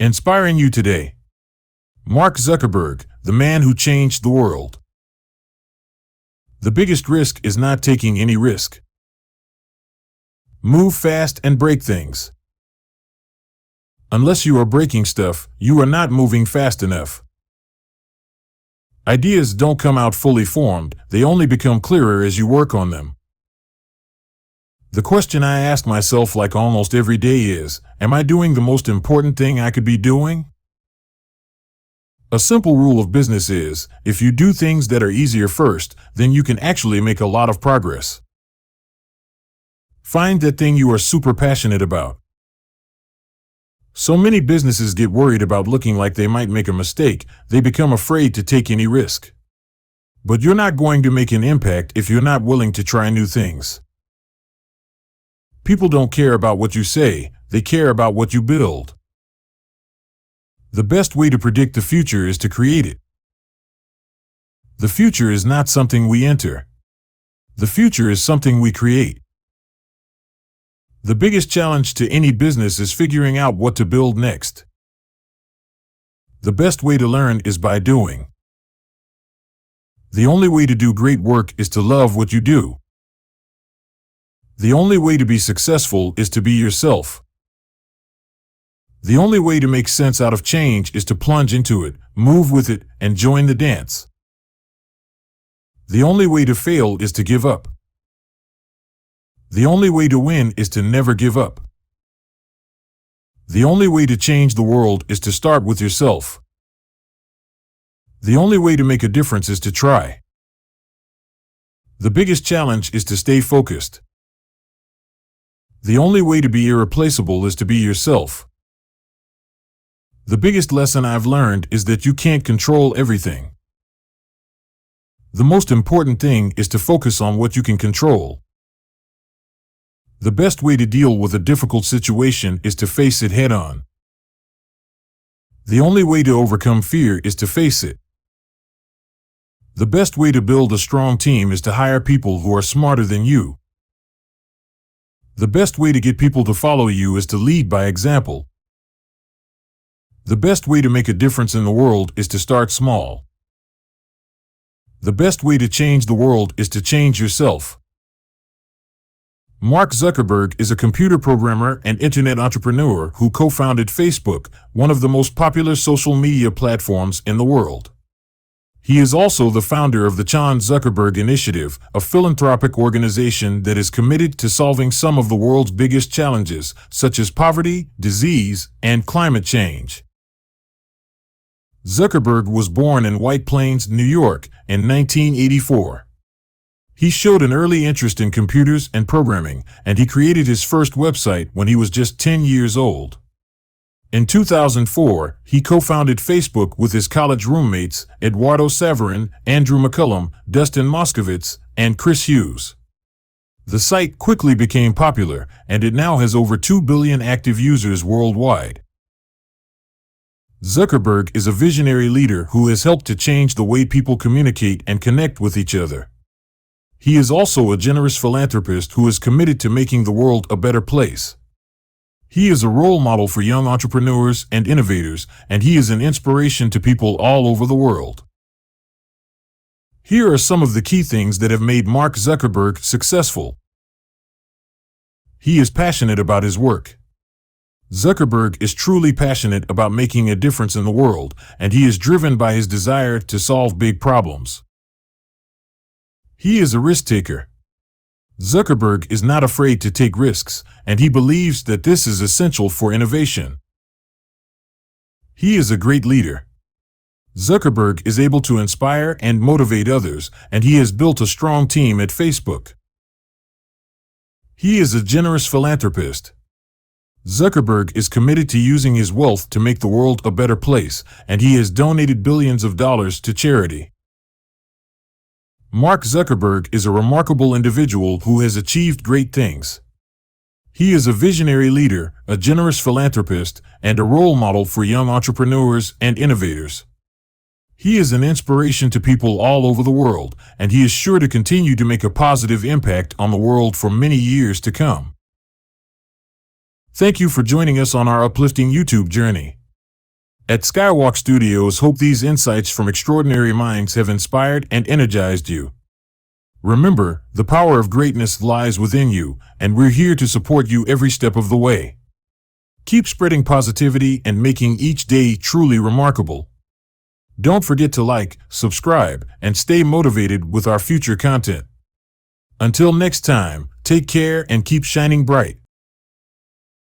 Inspiring you today. Mark Zuckerberg, the man who changed the world. The biggest risk is not taking any risk. Move fast and break things. Unless you are breaking stuff, you are not moving fast enough. Ideas don't come out fully formed, they only become clearer as you work on them. The question I ask myself like almost every day is, am I doing the most important thing I could be doing? A simple rule of business is, if you do things that are easier first, then you can actually make a lot of progress. Find that thing you are super passionate about. So many businesses get worried about looking like they might make a mistake, they become afraid to take any risk. But you're not going to make an impact if you're not willing to try new things. People don't care about what you say, they care about what you build. The best way to predict the future is to create it. The future is not something we enter. The future is something we create. The biggest challenge to any business is figuring out what to build next. The best way to learn is by doing. The only way to do great work is to love what you do. The only way to be successful is to be yourself. The only way to make sense out of change is to plunge into it, move with it, and join the dance. The only way to fail is to give up. The only way to win is to never give up. The only way to change the world is to start with yourself. The only way to make a difference is to try. The biggest challenge is to stay focused. The only way to be irreplaceable is to be yourself. The biggest lesson I've learned is that you can't control everything. The most important thing is to focus on what you can control. The best way to deal with a difficult situation is to face it head on. The only way to overcome fear is to face it. The best way to build a strong team is to hire people who are smarter than you. The best way to get people to follow you is to lead by example. The best way to make a difference in the world is to start small. The best way to change the world is to change yourself. Mark Zuckerberg is a computer programmer and internet entrepreneur who co-founded Facebook, one of the most popular social media platforms in the world. He is also the founder of the Chan Zuckerberg Initiative, a philanthropic organization that is committed to solving some of the world's biggest challenges, such as poverty, disease, and climate change. Zuckerberg was born in White Plains, New York, in 1984. He showed an early interest in computers and programming, and he created his first website when he was just 10 years old. In 2004, he co-founded Facebook with his college roommates, Eduardo Saverin, Andrew McCullum, Dustin Moskovitz, and Chris Hughes. The site quickly became popular, and it now has over 2 billion active users worldwide. Zuckerberg is a visionary leader who has helped to change the way people communicate and connect with each other. He is also a generous philanthropist who is committed to making the world a better place. He is a role model for young entrepreneurs and innovators, and he is an inspiration to people all over the world. Here are some of the key things that have made Mark Zuckerberg successful. He is passionate about his work. Zuckerberg is truly passionate about making a difference in the world, and he is driven by his desire to solve big problems. He is a risk taker. Zuckerberg is not afraid to take risks, and he believes that this is essential for innovation. He is a great leader. Zuckerberg is able to inspire and motivate others, and he has built a strong team at Facebook. He is a generous philanthropist. Zuckerberg is committed to using his wealth to make the world a better place, and he has donated billions of dollars to charity. Mark Zuckerberg is a remarkable individual who has achieved great things. He is a visionary leader, a generous philanthropist, and a role model for young entrepreneurs and innovators. He is an inspiration to people all over the world, and he is sure to continue to make a positive impact on the world for many years to come. Thank you for joining us on our uplifting YouTube journey. At Skywalk Studios, hope these insights from extraordinary minds have inspired and energized you. Remember, the power of greatness lies within you, and we're here to support you every step of the way. Keep spreading positivity and making each day truly remarkable. Don't forget to like, subscribe, and stay motivated with our future content. Until next time, take care and keep shining bright.